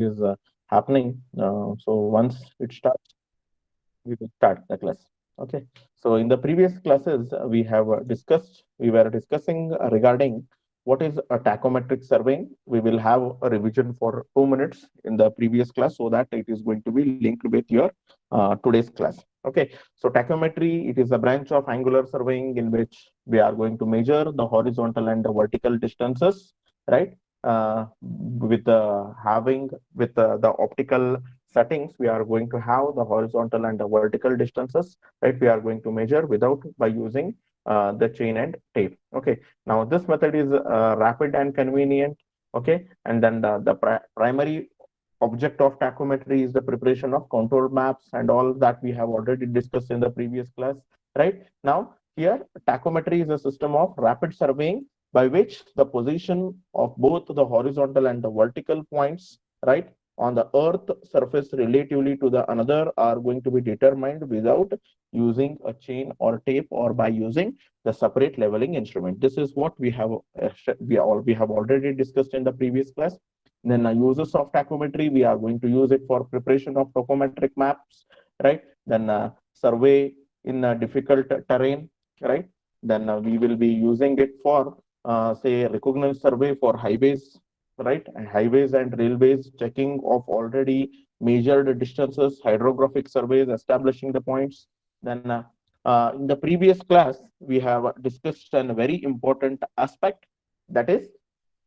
is happening. So once it starts, we will start the class. Okay. So in the previous classes, we were discussing regarding what is a tachometric surveying. We will have a revision for 2 minutes in the previous class so that it is going to be linked with your today's class. Okay. So tachometry, it is a branch of angular surveying in which we are going to measure the horizontal and the vertical distances, right? With having with the optical settings, we are going to have the horizontal and the vertical distances, right? We are going to measure without by using the chain and tape. Okay. Now this method is rapid and convenient. Okay. And then the primary object of tachometry is the preparation of contour maps and all that we have already discussed in the previous class, right? Now here tachometry is a system of rapid surveying by which the position of both the horizontal and the vertical points, right, on the earth surface relatively to the another are going to be determined without using a chain or tape or by using the separate leveling instrument. This is what we have already discussed in the previous class. Then uses of tachometry, we are going to use it for preparation of topometric maps, right? Then survey in difficult terrain, right? Then we will be using it for say recognize survey for highways, right? And highways and railways, checking of already measured distances, hydrographic surveys, establishing the points. Then in the previous class, we have discussed a very important aspect, that is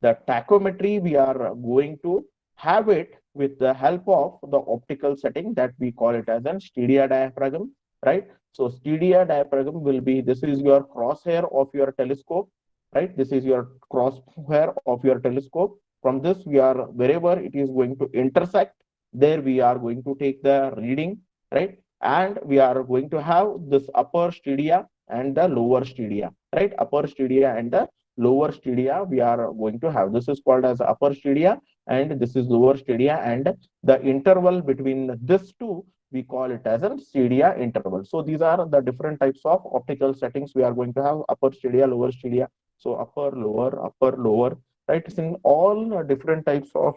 the tachometry. We are going to have it with the help of the optical setting that we call it as an Styria diaphragm, right? So Styria diaphragm will be, this is your crosshair of your telescope, right? This is your crosshair of your telescope. From this, we are wherever it is going to intersect, there we are going to take the reading, right? And we are going to have this upper styria and the lower styria, right? Upper styria and the lower styria we are going to have. This is called as upper styria and this is lower styria, and the interval between this two we call it as a styria interval. So these are the different types of optical settings we are going to have: upper styria, lower styria. So upper, lower, right? It's in all different types of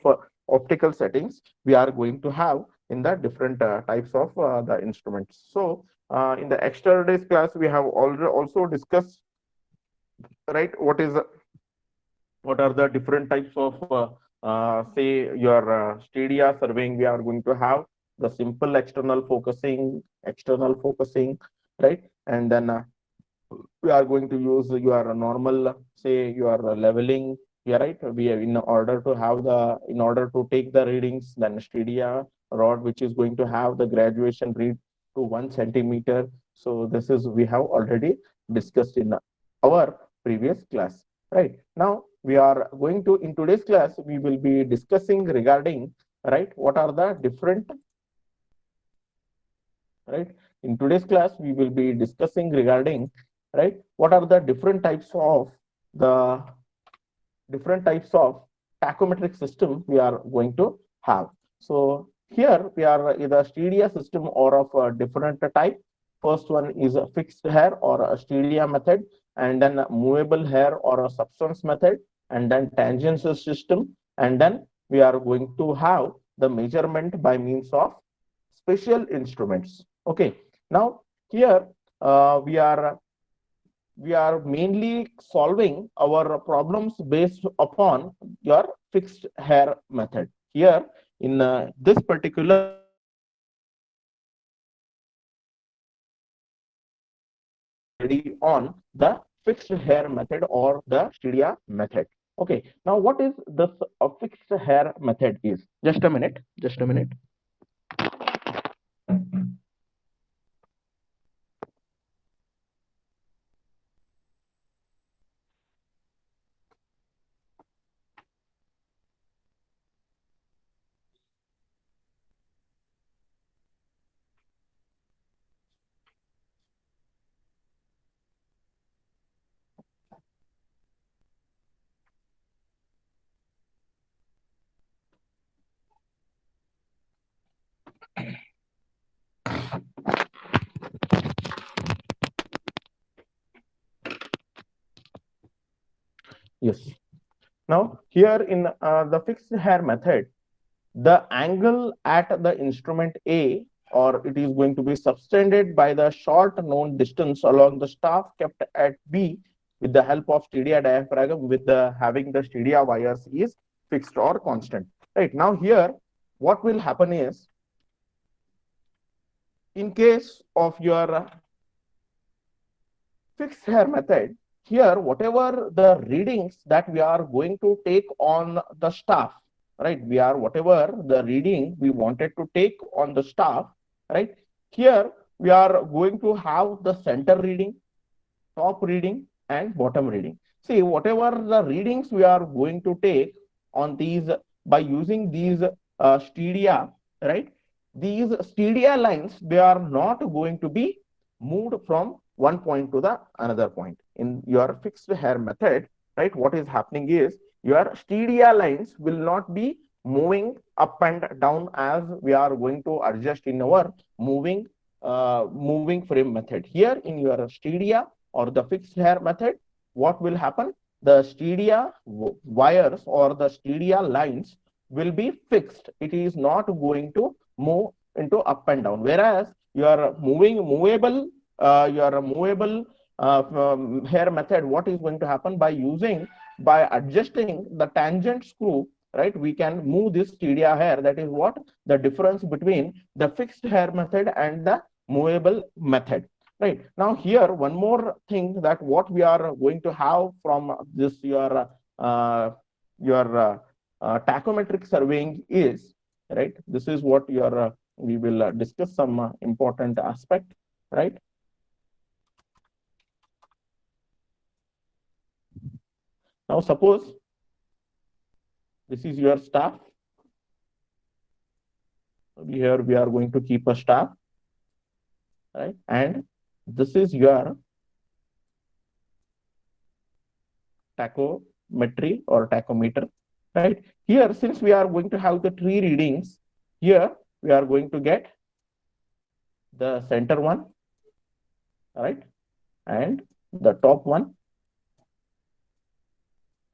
optical settings we are going to have in the different types of the instruments. So in the extra days class, we have already also discussed, right, what are the different types of say your stadia surveying. We are going to have the simple external focusing, right? And then we are going to use your normal, say your leveling. Yeah, right. We have, in order to have the, in order to take the readings, then stadia rod, which is going to have the graduation read to 1 centimeter. So this is we have already discussed in our previous class. Right. Now we are going to, in today's class, we will be discussing regarding, right, what are the different, right? In today's class, we will be discussing regarding, right, what are the the different types of tachometric system we are going to have. So here we are either Styria system or of a different type. First one is a fixed hair or a Styria method, and then a movable hair or a substance method, and then tangential system, and then we are going to have the measurement by means of special instruments. Okay. Now here we are mainly solving our problems based upon your fixed hair method. Here in this particular study on the fixed hair method or the Styria method. Okay. Now what is this fixed hair method is? Just a minute. Just a minute. Yes. Now here in the fixed hair method, the angle at the instrument A, or it is going to be subtended by the short known distance along the staff kept at B with the help of stadia diaphragm with the having the stadia wires is fixed or constant. Right now here, what will happen is, in case of your fixed hair method, here whatever the readings that we are going to take on the staff, right? We are whatever the reading we wanted to take on the staff, right? Here we are going to have the center reading, top reading, and bottom reading. See, whatever the readings we are going to take on these by using these stadia, right? These stadia lines, they are not going to be moved from one point to the another point. In your fixed hair method, right, what is happening is your stadia lines will not be moving up and down as we are going to adjust in our moving frame method. Here in your stadia or the fixed hair method, what will happen? The stadia wires or the stadia lines will be fixed. It is not going to move into up and down. Whereas your movable hair method, what is going to happen by adjusting the tangent screw, right? We can move this stadia hair. That is what the difference between the fixed hair method and the movable method. Right now, here one more thing that what we are going to have from this tachometric surveying is, right. This is what your we will discuss some important aspect, right. Now, suppose this is your staff. Here we are going to keep a staff, right, and this is your tachometry or tachometer, right. Here, since we are going to have the three readings, here we are going to get the center one, right, and the top one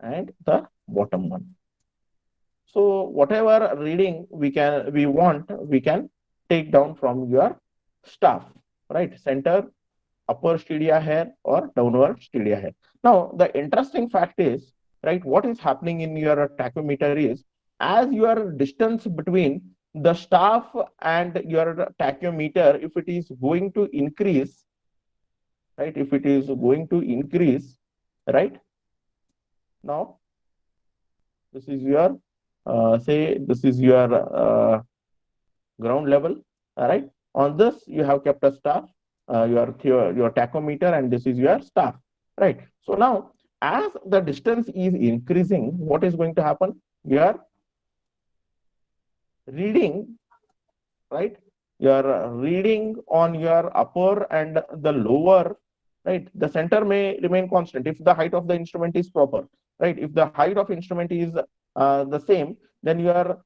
and the bottom one. So whatever reading we want, we can take down from your staff, right, center, upper stadia hair or downward stadia hair. Now, the interesting fact is, right, what is happening in your tachometer is, as your distance between the staff and your tachometer, if it is going to increase, right, if it is going to increase, right, now this is your, say, this is your ground level, right. On this, you have kept a staff, your tachometer, and this is your staff, right. So now, as the distance is increasing, what is going to happen? Your reading, right, your reading on your upper and the lower, right, the center may remain constant if the height of the instrument is proper, right. If the height of instrument is the same, then your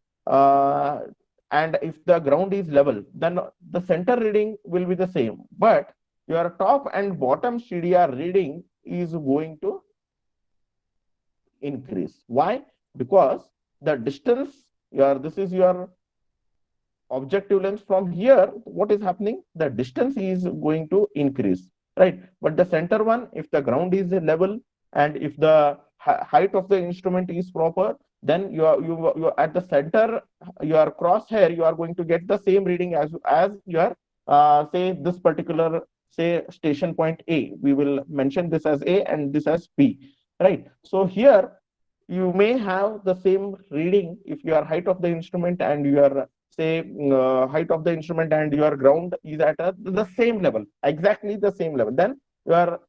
and if the ground is level, then the center reading will be the same, but your top and bottom stadia reading is going to increase. Why? Because the distance, this is your objective lens. From here, what is happening? The distance is going to increase, right? But the center one, if the ground is level and if the height of the instrument is proper, then you at the center, your crosshair, you are going to get the same reading as your say this particular, say, station point A. We will mention this as A and this as B, right? So here you may have the same reading if your height of the instrument and your, say, height of the instrument and your ground is at the same level, exactly the same level, then your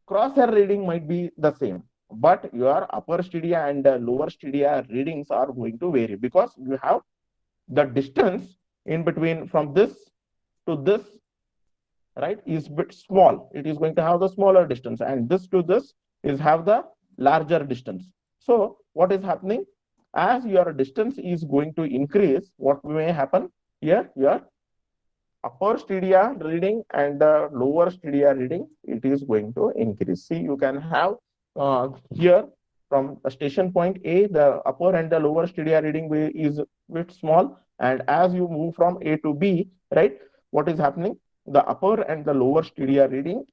crosshair reading might be the same, but your upper stadia and lower stadia readings are going to vary because you have the distance in between from this to this, right, is bit small. It is going to have the smaller distance, and this to this is have the larger distance. So what is happening? As your distance is going to increase, what may happen here? Your upper stadia reading and the lower stadia reading, it is going to increase. See, you can have here from station point A, the upper and the lower stadia reading is bit small, and as you move from A to B, right, what is happening? The upper and the lower stadia reading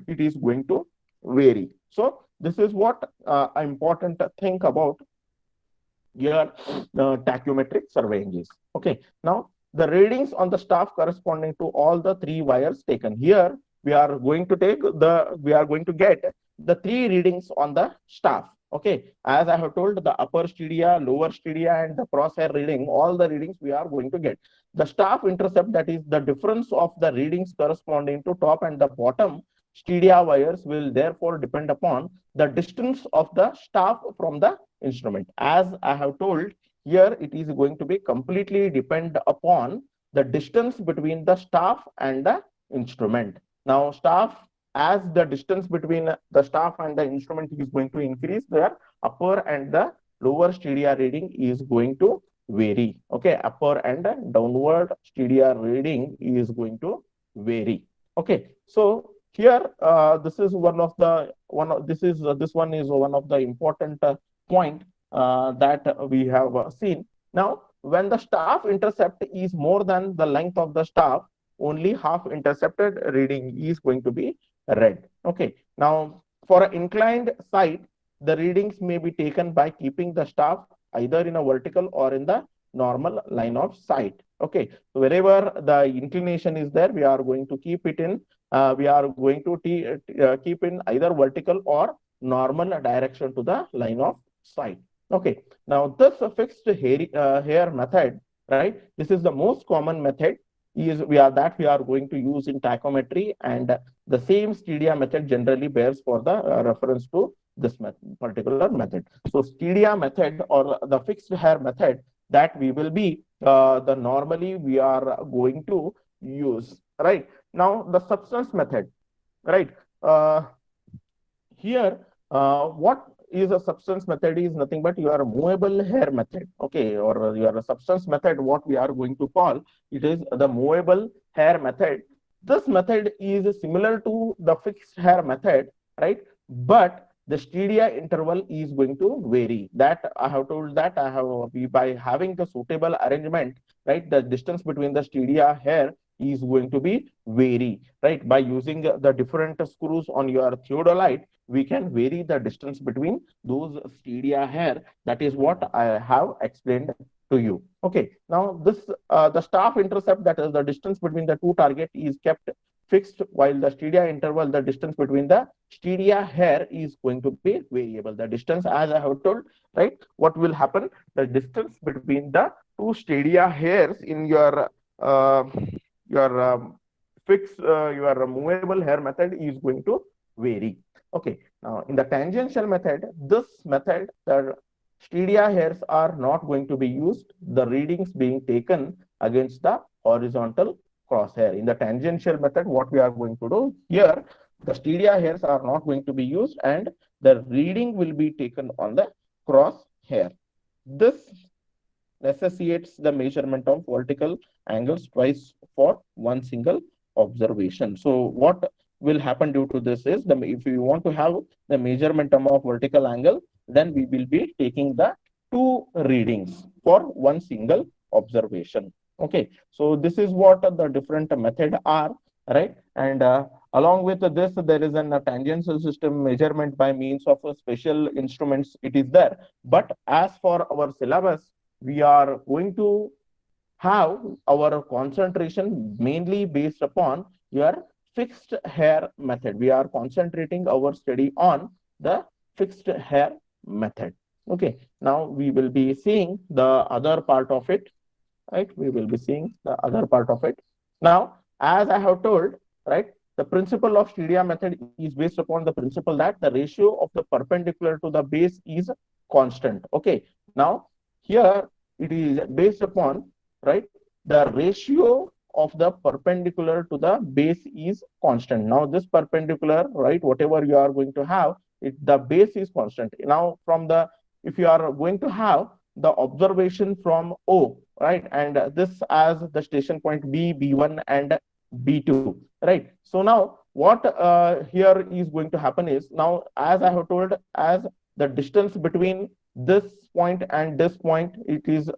it is going to vary. So this is what important think about your tachymetric surveying is. Okay, now the readings on the staff corresponding to all the three wires taken. Here we are going to get the three readings on the staff. Okay, as I have told, the upper stadia, lower stadia, and the crosshair reading, all the readings we are going to get. The staff intercept, that is the difference of the readings corresponding to top and the bottom stadia wires, will therefore depend upon the distance of the staff from the instrument. As I have told, here it is going to be completely depend upon the distance between the staff and the instrument. Now, staff, as the distance between the staff and the instrument is going to increase, their upper and the lower stadia reading is going to vary. Okay, upper and downward stadia reading is going to vary. Okay, so here this is one of the this one is one of the important point that we have seen. Now, when the staff intercept is more than the length of the staff, only half intercepted reading is going to be read. Okay. Now, for an inclined site, the readings may be taken by keeping the staff either in a vertical or in the normal line of sight. Okay. So wherever the inclination is there, we are going to keep it in. We are going to keep in either vertical or normal direction to the line of sight. Okay. Now this fixed hair method, right? This is the most common method we are going to use in tachometry, and the same stadia method generally bears for the reference to this particular method. So stadia method or the fixed hair method that we will be the normally we are going to use, right? Now the substance method, right? Here what is a substance method is nothing but your movable hair method. Okay, or your substance method, what we are going to call it is the movable hair method. This method is similar to the fixed hair method, right? But the stadia interval is going to vary. That I have told that I have by having the suitable arrangement, right? The distance between the stadia hair is going to be vary, right? By using the different screws on your theodolite, we can vary the distance between those stadia hair. That is what I have explained to you. Okay, now this the staff intercept, that is the distance between the two target, is kept fixed, while the stadia interval, the distance between the stadia hair, is going to be variable. The distance, as I have told, right, what will happen, the distance between the two stadia hairs in your your movable hair method is going to vary. Okay, now in the tangential method, this method, the stadia hairs are not going to be used, the readings being taken against the horizontal crosshair. In the tangential method, what we are going to do here, the stadia hairs are not going to be used and the reading will be taken on the crosshair. This necessitates the measurement of vertical angles twice for one single observation. So what will happen due to this is, if you want to have the measurement of vertical angle, then we will be taking the two readings for one single observation. Okay, so this is what the different method are, right? And along with this, there is a tangential system measurement by means of special instruments. It is there, but as for our syllabus, we are going to have our concentration mainly based upon your fixed hair method. We are concentrating our study on the fixed hair method. Okay, now we will be seeing the other part of it, right? We will be seeing the other part of it. Now, as I have told, right, the principle of stadia method is based upon the principle that the ratio of the perpendicular to the base is constant. Okay, now here it is based upon, right, the ratio of the perpendicular to the base is constant. Now this perpendicular, right, whatever you are going to have, the base is constant. Now from the, if you are going to have the observation from O, right, and this as the station point B, B1 and B2, right? So now what here is going to happen is, now as I have told, as the distance between this point and this point, it is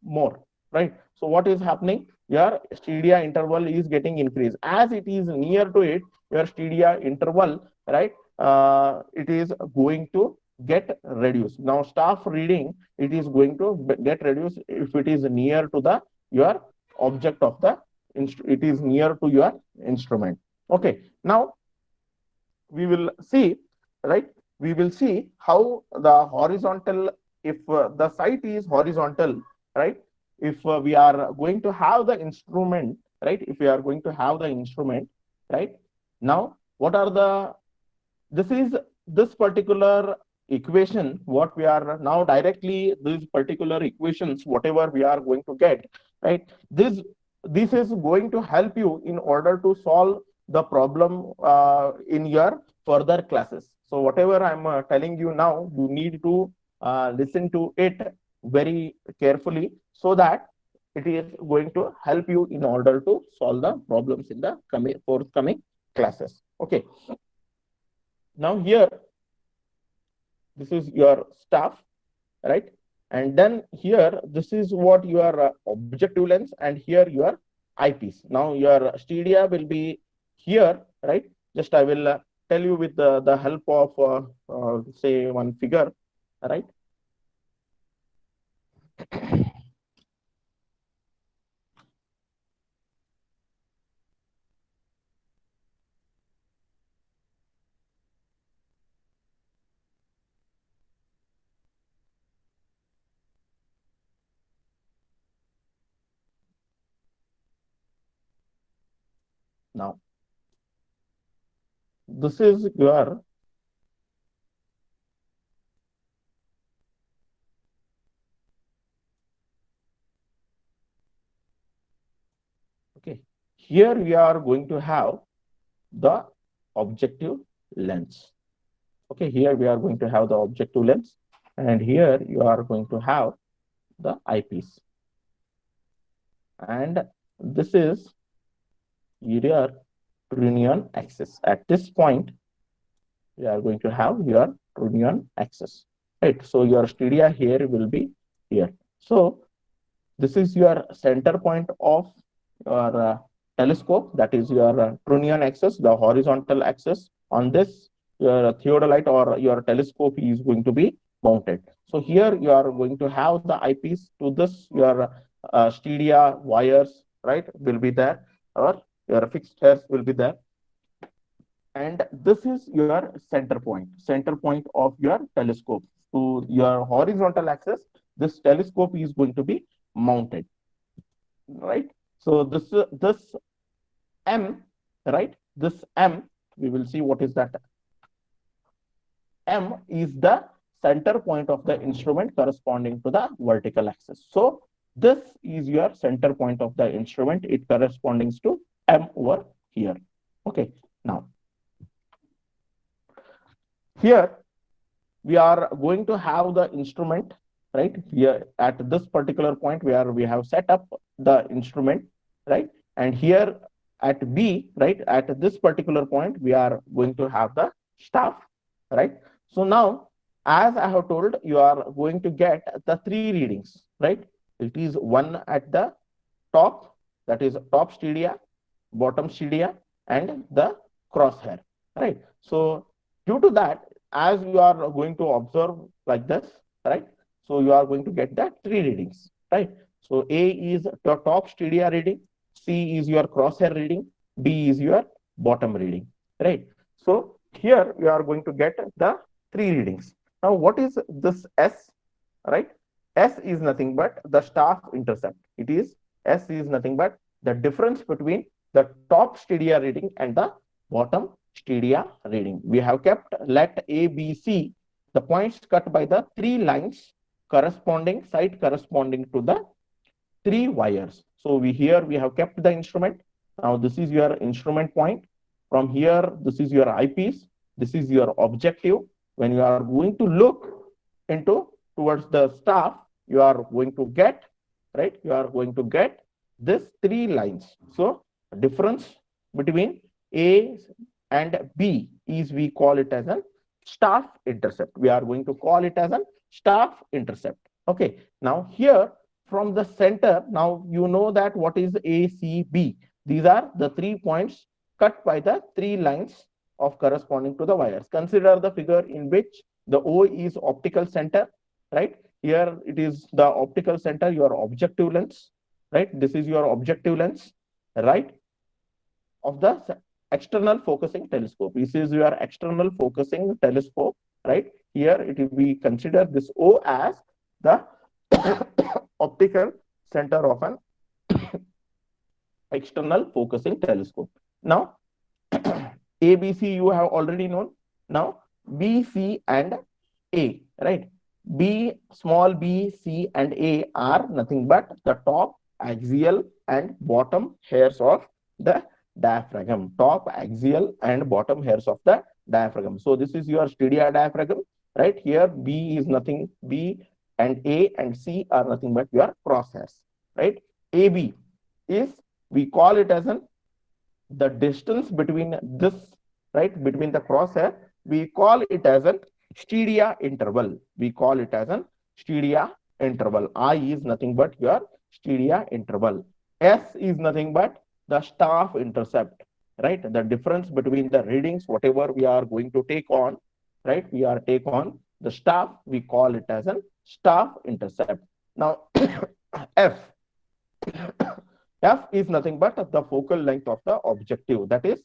more, right? So what is happening? Your stadia interval is getting increased. As it is near to it, your stadia interval, right, it is going to get reduced. Now staff reading, it is going to get reduced if it is near to the your object of the it is near to your instrument. Okay, now we will see, right, we will see how the horizontal, if the site is horizontal, right, if we are going to have the instrument, right, if we are going to have the instrument, right, now what are the, this is this particular equation, what we are now directly, these particular equations, whatever we are going to get, right, this is going to help you in order to solve the problem in your further classes. So whatever I'm telling you now, you need to listen to it very carefully, so that it is going to help you in order to solve the problems in the forthcoming classes. Okay, now here, this is your staff, right? And then here, this is what your objective lens, and here your eyepiece. Now your stadia will be here, right? Just I will tell you with the help of say one figure, right? Now this is your okay. Here we are going to have the objective lens. Okay, here we are going to have the objective lens, and here you are going to have the eyepiece. And this is your Trunnion axis. At this point, we are going to have your Trunnion axis, right? So your stadia here will be here. So this is your center point of your telescope, that is your Trunnion axis, the horizontal axis. On this, your theodolite or your telescope is going to be mounted. So here you are going to have the eyepiece. To this, your stadia wires, right, will be there, or your fixed hairs will be there. And this is your center point of your telescope. To your horizontal axis, this telescope is going to be mounted, right? So this M, right? This M, we will see what is that. M is the center point of the instrument corresponding to the vertical axis. So this is your center point of the instrument. It corresponds to M over here. Okay. Now, here we are going to have the instrument, right? Here at this particular point where we have set up the instrument, right? And here at B, right, at this particular point, we are going to have the staff, right? So now, as I have told, you are going to get the 3 readings, right? It is one at the top, that is top stadia, bottom stadia, and the crosshair, right? So due to that, as you are going to observe like this, right? So you are going to get that 3 readings, right? So A is your top stadia reading, C is your crosshair reading, D is your bottom reading, right? So here you are going to get the 3 readings. Now what is this S, right? S is nothing but the staff intercept. It is, S is nothing but the difference between the top stadia reading and the bottom stadia reading. We have kept let A, B, C, the points cut by the 3 lines corresponding, side corresponding to the 3 wires. So here we have kept the instrument. Now this is your instrument point. From here, this is your eyepiece. This is your objective. When you are going to look into towards the staff, you are going to get, right? You are going to get this 3 lines. So difference between A and B is, we call it as a staff intercept. We are going to call it as a staff intercept. Okay. Now here from the center, now you know that what is ACB. These are the 3 points cut by the 3 lines of corresponding to the wires. Consider the figure in which the O is optical center, right? Here it is the optical center, your objective lens, right? This is your objective lens, right, of the external focusing telescope. This is your external focusing telescope, right? Here it will be consider this O as the optical center of an external focusing telescope. Now, ABC you have already known. Now, B, C, and A, right? B, small b, C, and A are nothing but the top, axial, and bottom hairs of the diaphragm. Top, axial, and bottom hairs of the diaphragm. So, this is your Styria diaphragm, right? Here, B is nothing, B and A and C are nothing but your crosshairs, right? AB is, we call it as the distance between this, right, between the crosshair, we call it as an Styria interval. We call it as an Styria interval. I is nothing but your Styria interval. S is nothing but the staff intercept, right? The difference between the readings, whatever we are going to take on, right? We are take on the staff, we call it as a staff intercept. Now, F. F is nothing but the focal length of the objective. That is,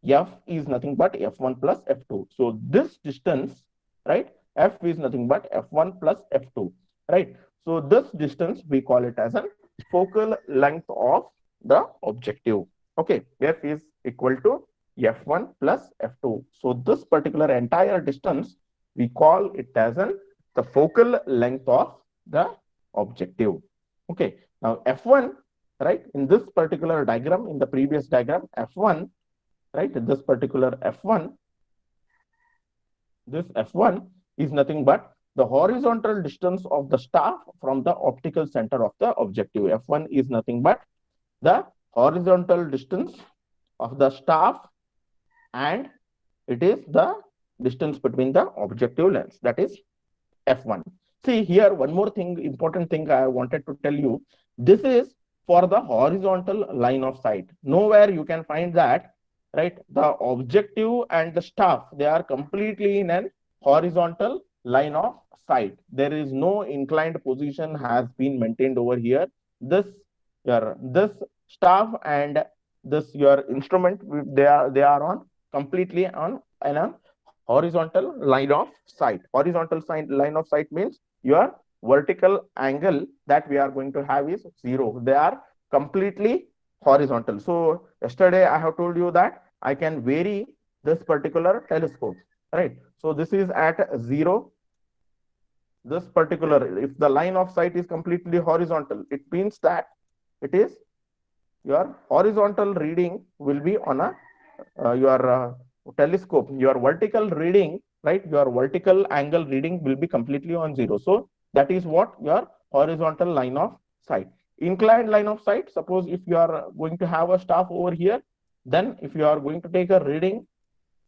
F is nothing but F1 plus F2. So this distance, right, F is nothing but F1 plus F2, right? So this distance, we call it as a focal length of the objective. Okay, F is equal to F1 plus F2. So this particular entire distance, we call it as the focal length of the objective. Okay, now F1, right, in this particular diagram, in the previous diagram, F1, right, this particular F1, this F1 is nothing but the horizontal distance of the staff from the optical center of the objective. F1 is nothing but the horizontal distance of the staff, and it is the distance between the objective lens, that is F1. See here, one more thing, important thing I wanted to tell you. This is for the horizontal line of sight. Nowhere you can find that, right? The objective and the staff, they are completely in an horizontal line of sight. There is no inclined position has been maintained over here. This staff and this your instrument, they are on completely on an horizontal line of sight. Horizontal line of sight means your vertical angle that we are going to have is 0. They are completely horizontal. So yesterday I have told you that I can vary this particular telescope, right? So this is at 0. This particular, if the line of sight is completely horizontal, it means that it is your horizontal reading will be on a your telescope. Your vertical reading, right, your vertical angle reading will be completely on 0. So that is what your horizontal line of sight. Inclined line of sight, suppose if you are going to have a staff over here, then if you are going to take a reading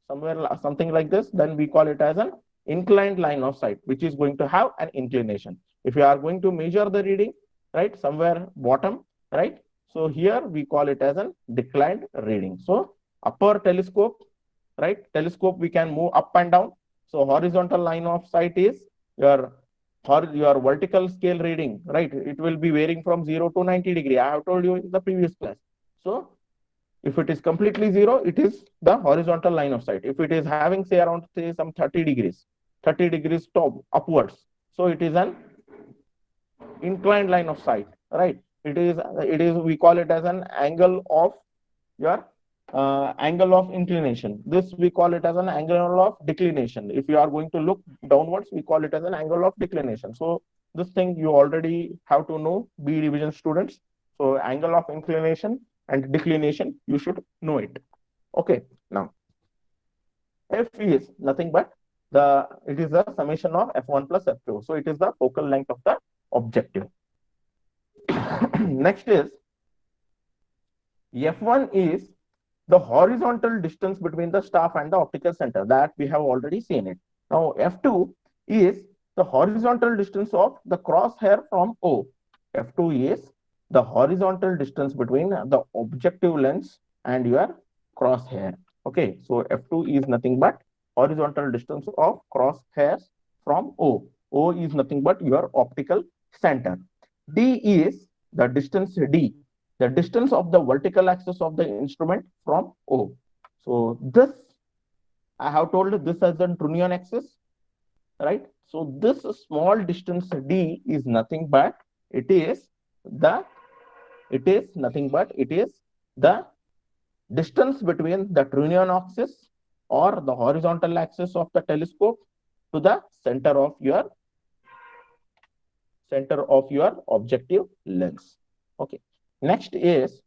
somewhere, something like this, then we call it as an inclined line of sight, which is going to have an inclination. If you are going to measure the reading, right, somewhere bottom, right, so here we call it as an declined reading. So upper telescope, right, telescope we can move up and down. So horizontal line of sight is your vertical scale reading, right? It will be varying from 0 to 90 degree. I have told you in the previous class. So if it is completely 0, it is the horizontal line of sight. If it is having, say, around, say, some 30 degrees top upwards, so it is an inclined line of sight, right? It is we call it as an angle of your angle of inclination. This we call it as an angle of declination. If you are going to look downwards, we call it as an angle of declination. So this thing you already have to know, B division students. So angle of inclination and declination, you should know it. Okay, now F is nothing but it is the summation of F1 plus F2. So it is the focal length of the objective. Next is F1 is the horizontal distance between the staff and the optical center, that we have already seen it. Now F2 is the horizontal distance of the crosshair from O. F2 is the horizontal distance between the objective lens and your crosshair. Okay, so F2 is nothing but horizontal distance of crosshairs from O. O is nothing but your optical center. D is the distance D, the distance of the vertical axis of the instrument from O. So this, I have told this as the Trunnion axis, right? So this small distance D is nothing but it is the distance between the Trunnion axis or the horizontal axis of the telescope to the center of your objective lens. Okay. Next is,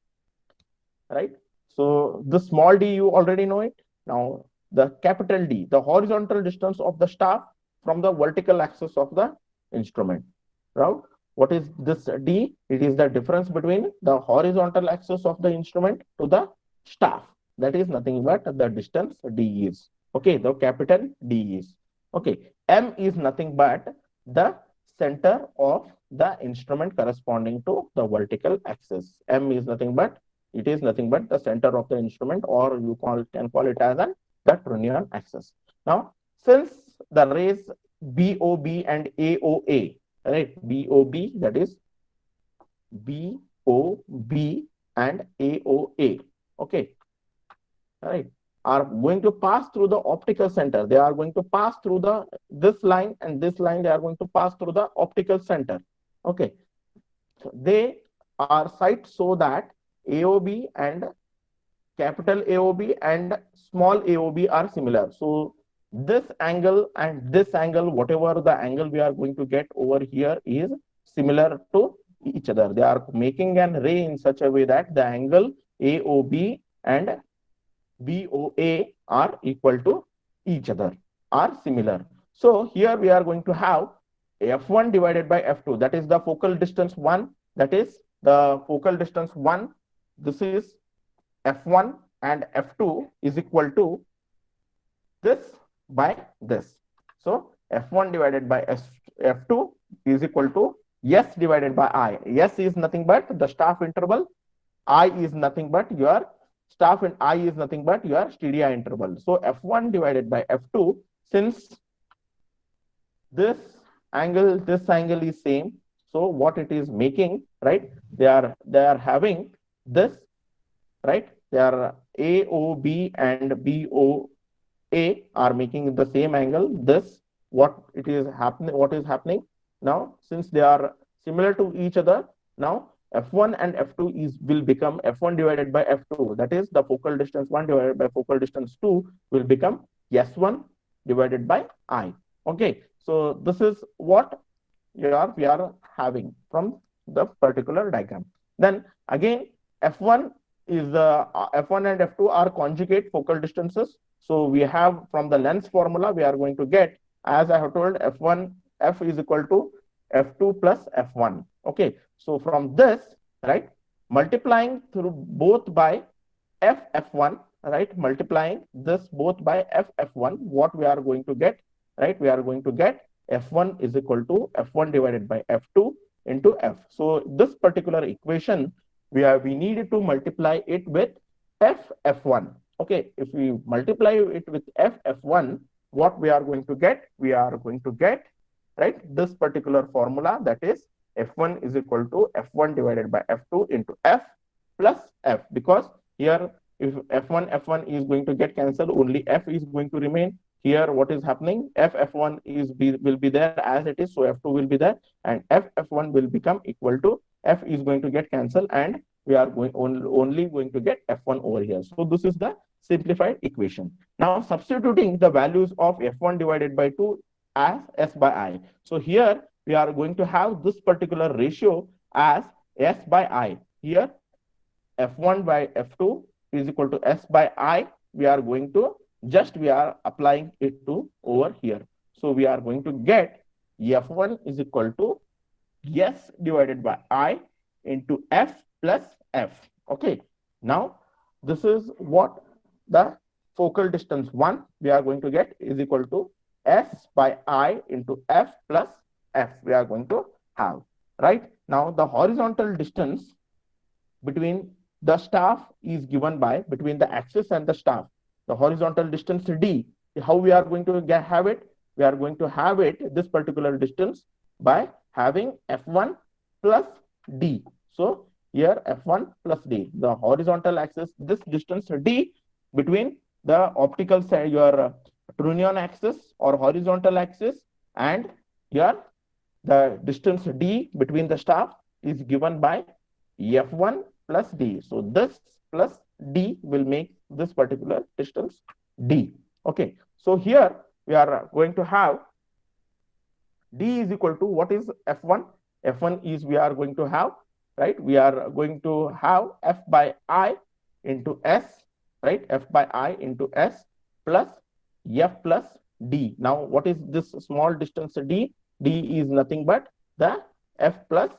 right? So the small d, you already know it. Now the capital D, the horizontal distance of the staff from the vertical axis of the instrument. Right? What is this D? It is the difference between the horizontal axis of the instrument to the staff. That is nothing but the distance D is. Okay, the capital D is. Okay, M is nothing but the center of the instrument corresponding to the vertical axis. M is nothing but the center of the instrument, or you can call it as the Trunnion axis. Now, since the rays BOB and AOA, right? BOB, that is BOB and AOA, okay, right, are going to pass through the optical center. They are going to pass through this line and this line. They are going to pass through the optical center. Okay, so they are sight so that AOB and capital AOB and small AOB are similar. So this angle and this angle, whatever the angle we are going to get over here, is similar to each other. They are making an ray in such a way that the angle AOB and BOA are equal to each other, are similar. So here we are going to have F1 divided by F2, that is the focal distance 1, that is the focal distance 1. This is F1, and F2 is equal to this by this. So F1 divided by F2 is equal to S divided by I. S is nothing but the staff interval. I is nothing but your staff, and I is nothing but your Styria interval. So F1 divided by F2, since this angle is same, so what it is making, right? They are having this, right? They are AOB and BOA are making the same angle. This, what is happening now, since they are similar to each other, now F1 and F2 will become F1 divided by F2. That is the focal distance 1 divided by focal distance 2 will become S1 divided by I. Okay, so this is what we are having from the particular diagram. Then again, F1 is the F1 and F2 are conjugate focal distances. So we have, from the lens formula, we are going to get, as I have told, F is equal to F2 plus F1. Okay, so from this, right, multiplying through both by F1, right, multiplying this both by F1, what we are going to get, right, we are going to get F1 is equal to F1 divided by F2 into F. So this particular equation, we needed to multiply it with F1. Okay, if we multiply it with F1, what we are going to get? We are going to get, right, this particular formula, that is F1 is equal to F1 divided by F2 into F plus F, because here if F1 is going to get cancelled, only F is going to remain. Here what is happening, F1 will be there as it is, so F2 will be there, and F1 will become equal to F is going to get cancelled, and we are only going to get F1 over here. So this is the simplified equation. Now substituting the values of F1 divided by 2 as S by I. So here we are going to have this particular ratio as S by I. Here F1 by F2 is equal to S by I. We are applying it to over here. So we are going to get F1 is equal to S divided by I into F plus F. Okay. Now this is what the focal distance 1 we are going to get is equal to S by I into F plus F we are going to have, right? Now the horizontal distance between the staff is given by, between the axis and the staff, the horizontal distance D. How we are going to have it? We are going to have it, this particular distance, by having F1 plus D. So here F1 plus D, the horizontal axis, this distance D between the optical side, your Trunnion axis or horizontal axis, and here the distance D between the staff is given by F1 plus D. So this plus D will make this particular distance D. Okay. So here we are going to have D is equal to, what is F1? F1 is, we are going to have, right? We are going to have F by I into S, right? F by I into S plus F plus D. Now, what is this small distance D? D is nothing but the F plus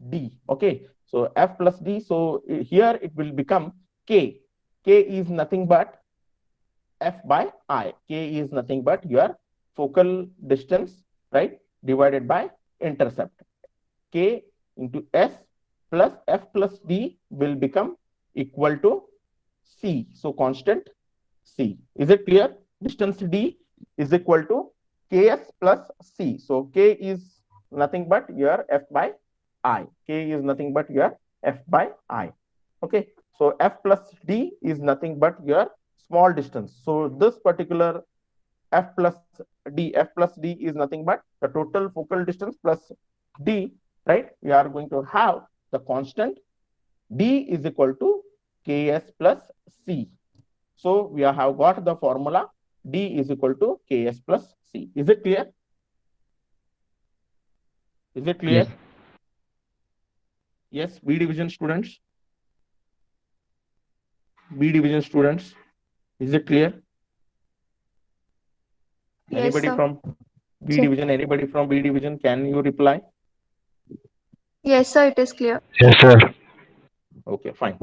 D. Okay. So F plus D. So here it will become K. K is nothing but F by I. K is nothing but your focal distance, right, divided by intercept. K into S plus F plus D will become equal to C. So constant C. Is it clear? Distance D is equal to Ks plus C. So K is nothing but your F by I. K is nothing but your F by I. Okay. So F plus D is nothing but your small distance. So this particular F plus D is nothing but the total focal distance plus D, right? We are going to have the constant D is equal to Ks plus C. So we have got the formula D is equal to Ks plus C. Is it clear? Is it clear? Yes, B division students. B division students. Is it clear? Yes, anybody sir. from B division? Anybody from B division? Can you reply? Yes, sir, it is clear. Yes, sir. Okay, fine.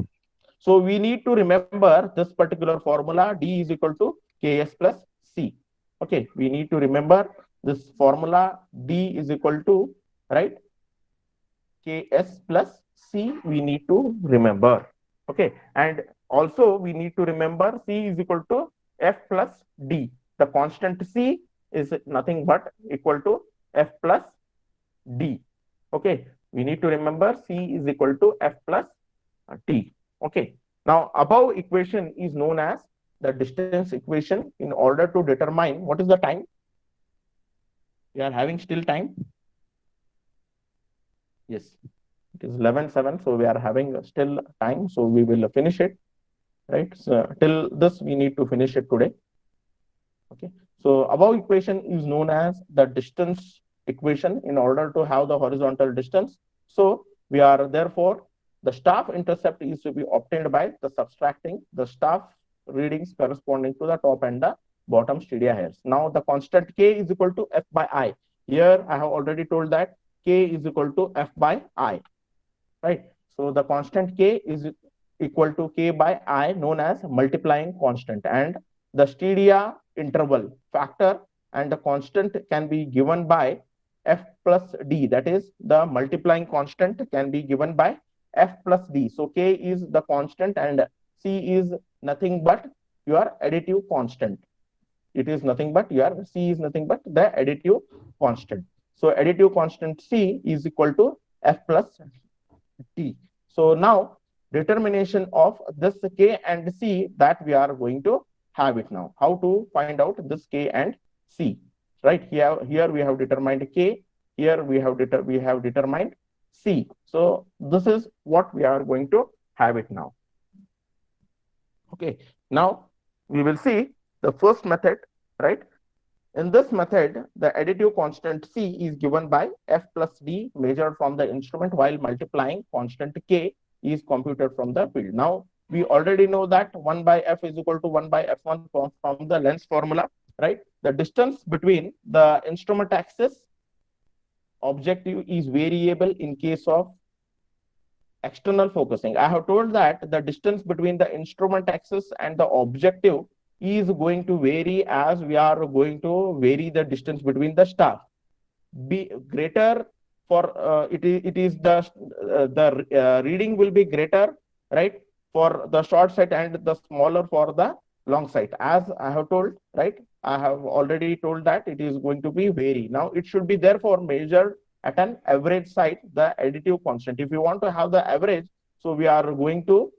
So we need to remember this particular formula D is equal to Ks plus C. Okay, we need to remember this formula D is equal to, right, Ks plus C we need to remember. Okay, and also we need to remember C is equal to F plus D. The constant C is nothing but equal to F plus D. Okay, we need to remember C is equal to F plus T. Okay, now above equation is known as the distance equation. In order to determine what is the time, we are having still time. Yes, it is 11:07, so we are having still time, so we will finish it, right? So till this we need to finish it today. Okay, so above equation is known as the distance equation in order to have the horizontal distance. So we are therefore the staff intercept is to be obtained by the subtracting the staff readings corresponding to the top and the bottom stadia hairs. Now the constant K is equal to F by I. Here I have already told that K is equal to F by I, right? So the constant K is equal to K by I, known as multiplying constant, and the stadia interval factor and the constant can be given by F plus D. That is, the multiplying constant can be given by F plus D. So K is the constant and C is nothing but your additive constant. It is nothing but your C is nothing but the additive constant. So additive constant C is equal to F plus T. So now determination of this K and C, that we are going to have it now. How to find out this K and C? Right here we have determined K. Here we have determined C. So this is what we are going to have it now. Okay. Now we will see the first method, right? In this method, the additive constant C is given by F plus D measured from the instrument, while multiplying constant K is computed from the field. Now, we already know that 1 by F is equal to 1 by F1 from the length formula, right? The distance between the instrument axis objective is variable in case of external focusing. I have told that the distance between the instrument axis and the objective is going to vary as we are going to vary the distance between the staff. Be greater for it is the reading will be greater, right, for the short sight and the smaller for the long sight, as I have told, right. I have already told that it is going to be vary. Now it should be therefore measured at an average sight, the additive constant. If you want to have the average, so we are going to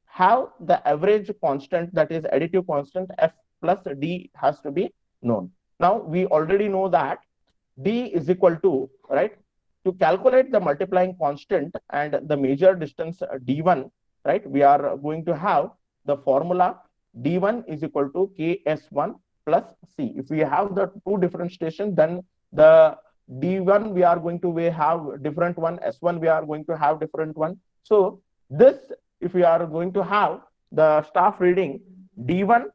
have the average constant, that is additive constant, f plus d has to be known. Now we already know that d is equal to, right, to calculate the multiplying constant and the measure distance d1, right, we are going to have the formula d1 is equal to ks1 plus c. If we have the two different stations, then the d1 we are going to have different one, s1 we are going to have different one. So this, if we are going to have the staff reading d1,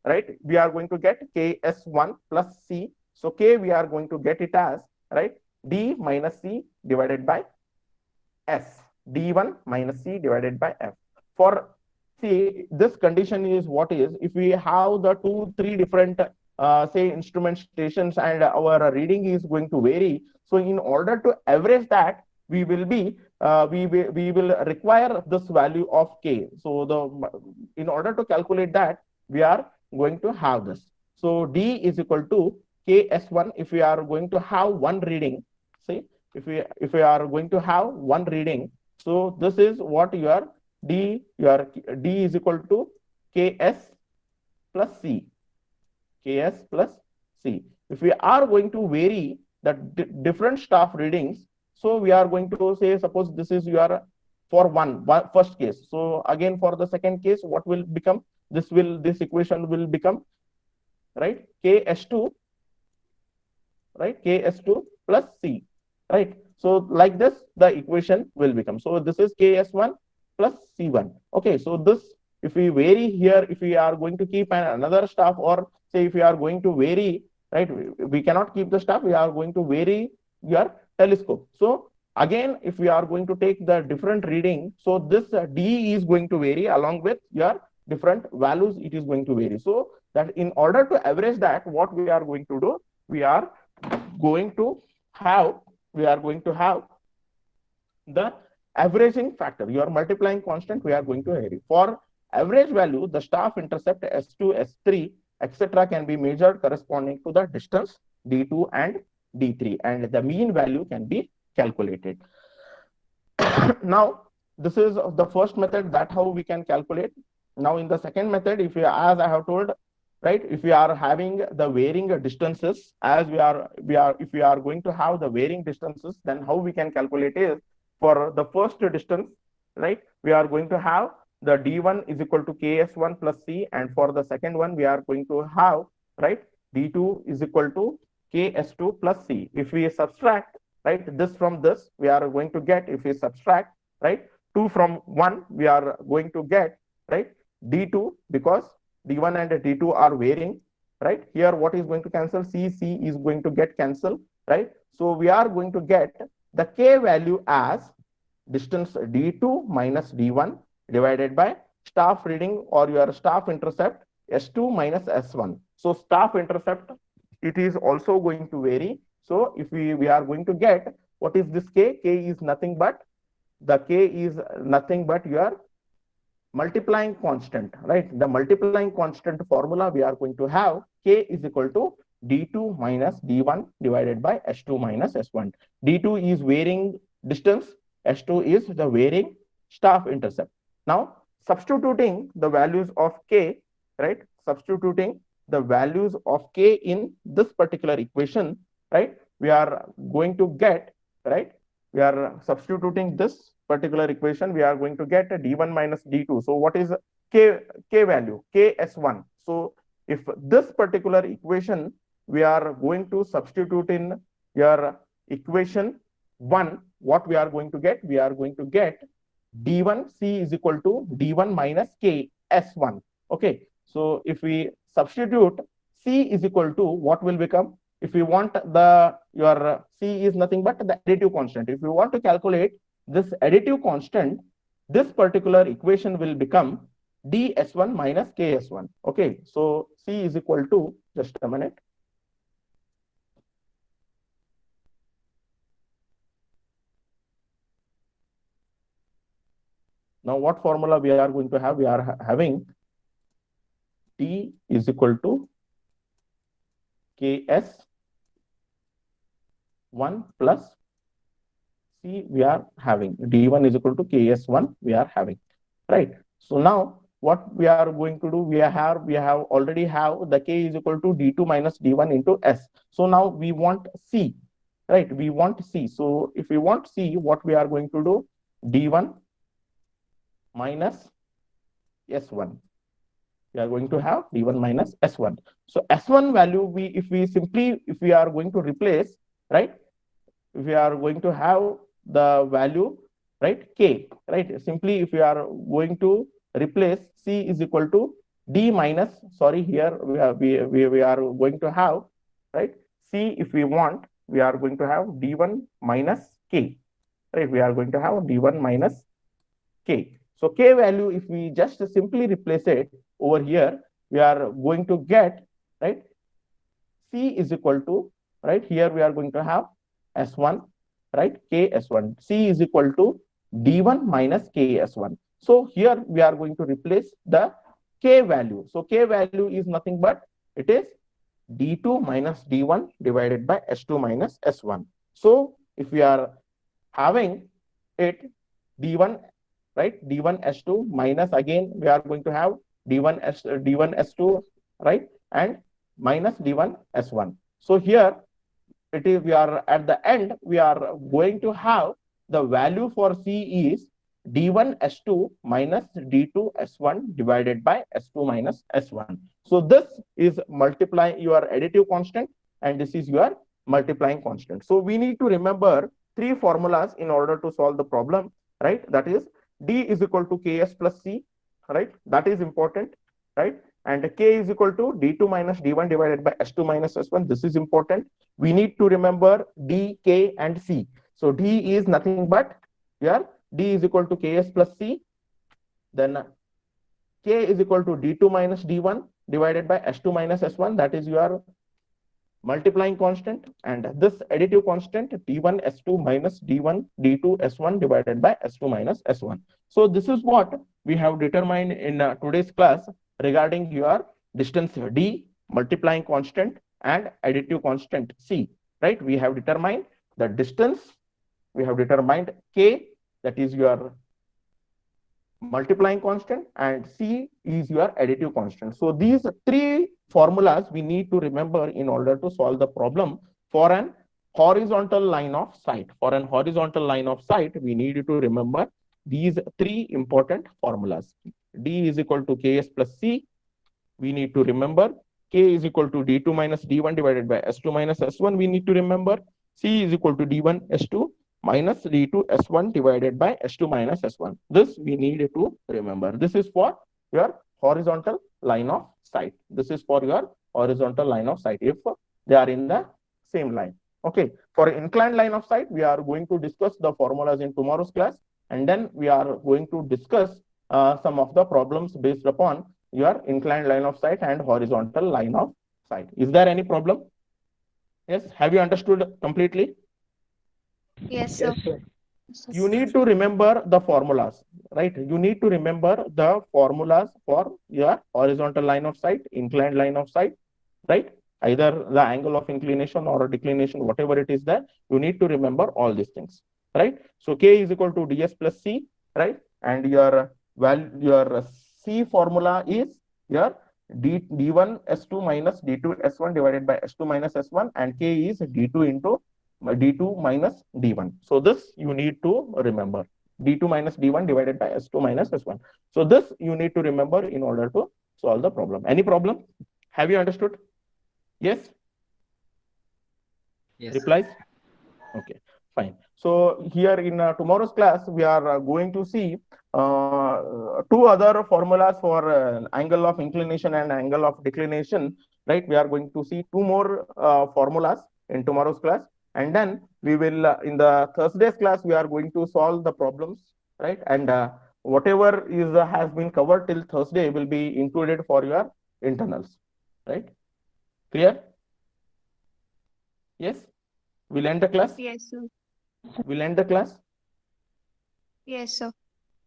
right, we are going to get ks1 plus c. So k we are going to get it as, right, d minus c divided by s, d1 minus c divided by f. For, see, this condition is what is, if we have the three different say instrument stations and our reading is going to vary, so in order to average that, we will be we will require this value of k. So the, in order to calculate that, we are going to have this. So d is equal to ks1. If we are going to have one reading, see, if we are going to have one reading, so this is what your d is equal to ks plus c, ks plus c. If we are going to vary the different staff readings, so we are going to say, suppose this is your for one first case. So again for the second case, what will become, this equation will become, right, ks2, right, ks2 plus c, right. So like this the equation will become. So this is ks1 plus c1. Okay, so this, if we vary here, if we are going to keep another staff, or say if we are going to vary, right, we cannot keep the staff, we are going to vary your telescope. So again, if we are going to take the different reading, so this d is going to vary along with your different values, it is going to vary. So that in order to average that, what we are going to do, we are going to have the averaging factor, your multiplying constant, we are going to vary. For average value, the staff intercept s2, s3, etc. can be measured corresponding to the distance d2 and d3, and the mean value can be calculated. Now this is the first method, that how we can calculate. Now in the second method, if you, as I have told, right, if we are having the varying distances, as if we are going to have the varying distances, then how we can calculate is, for the first distance, right, we are going to have the d1 is equal to ks1 plus c, and for the second one we are going to have, right, d2 is equal to ks2 plus c. If we subtract, right, this from this, we are going to get, if we subtract, right, 2 from 1, we are going to get, right, d2, because d1 and d2 are varying, right. Here what is going to cancel, c is going to get cancelled, right. So we are going to get the k value as distance d2 minus d1 divided by staff reading or your staff intercept s2 minus s1. So staff intercept, it is also going to vary. So if we are going to get, what is this k? K is nothing but your multiplying constant, right? The multiplying constant formula we are going to have, k is equal to d2 minus d1 divided by s2 minus s1. d2 is varying distance, s2 is the varying staff intercept. Now substituting the values of k, right, substituting the values of k in this particular equation, right, we are going to get, right, we are substituting this particular equation, we are going to get a d1 minus d2. So what is k value? ks1. So if this particular equation we are going to substitute in your equation 1, what we are going to get? We are going to get d1 c is equal to d1 minus k s1. Okay, so if we substitute, c is equal to, what will become? If we want your c is nothing but the additive constant. If you want to calculate this additive constant, this particular equation will become ds1 minus ks1. Okay, so C is equal to, just a minute. Now, what formula we are going to have? We are having T is equal to Ks1 plus C we are having. D1 is equal to Ks1 we are having, right? So now what we are going to do? We have already have the K is equal to D2 minus D1 into S. So now we want C, right? We want C. So if we want C, what we are going to do? D1 minus S1. We are going to have D1 minus S1. So S1 value, if we are going to replace, right? If we are going to have the value, right, K, right? Simply if we are going to replace C is equal to D minus, sorry, here we are going to have, right, C, if we want, we are going to have D1 minus K, right? We are going to have D1 minus K. So K value, if we just simply replace it over here, we are going to get, right, C is equal to, right, here we are going to have S1, right, KS1. C is equal to D1 minus KS1. So here we are going to replace the K value. So K value is nothing but it is D2 minus D1 divided by S2 minus S1. So if we are having it D1, right, D1 S2 minus, again we are going to have D1 S2, right, and minus D1 S1. So here it is, we are at the end, we are going to have the value for C is D1 S2 minus D2 S1 divided by S2 minus S1. So this is multiplying your additive constant, and this is your multiplying constant. So we need to remember three formulas in order to solve the problem, right? That is D is equal to Ks plus C, right? That is important, right? And K is equal to D2 minus D1 divided by S2 minus S1. This is important. We need to remember D, K, and C. So D is nothing but here D is equal to Ks plus C. Then K is equal to D2 minus D1 divided by S2 minus S1. That is your multiplying constant, and this additive constant D1 S2 minus D1 D2 S1 divided by S2 minus S1. So this is what we have determined in today's class regarding your distance D, multiplying constant, and additive constant C, right? We have determined the distance, we have determined K, that is your multiplying constant, and C is your additive constant. So these three formulas we need to remember in order to solve the problem for an horizontal line of sight. For an horizontal line of sight, we need to remember these three important formulas. D is equal to Ks plus C. We need to remember K is equal to D2 minus D1 divided by S2 minus S1. We need to remember C is equal to D1 S2 minus D2 S1 divided by S2 minus S1. This we need to remember. This is for your horizontal line of sight. This is for your horizontal line of sight if they are in the same line. Okay. For inclined line of sight, we are going to discuss the formulas in tomorrow's class, and then we are going to discuss some of the problems based upon your inclined line of sight and horizontal line of sight. Is there any problem? Yes. Have you understood completely? Yes, sir. You need to remember the formulas, right? You need to remember the formulas for your horizontal line of sight, inclined line of sight, right? Either the angle of inclination or declination, whatever it is there, you need to remember all these things, right? So K is equal to ds plus C, right? And your C formula is your D1 S2 minus D2 S1 divided by S2 minus S1, and K is D2 into D2 minus D1. So this you need to remember. D2 minus D1 divided by S2 minus S1. So this you need to remember in order to solve the problem. Any problem? Have you understood? Yes? Yes. Replies? Okay, fine. So here in tomorrow's class, we are going to see two other formulas for angle of inclination and angle of declination, right? We are going to see two more formulas in tomorrow's class. And then we will in the Thursday's class we are going to solve the problems, right? And whatever is has been covered till Thursday will be included for your internals, right? Clear? Yes. We'll end the class. Yes, sir. We'll end the class. Yes, sir.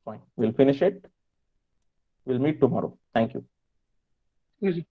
Fine. We'll finish it. We'll meet tomorrow. Thank you. Yes, sir.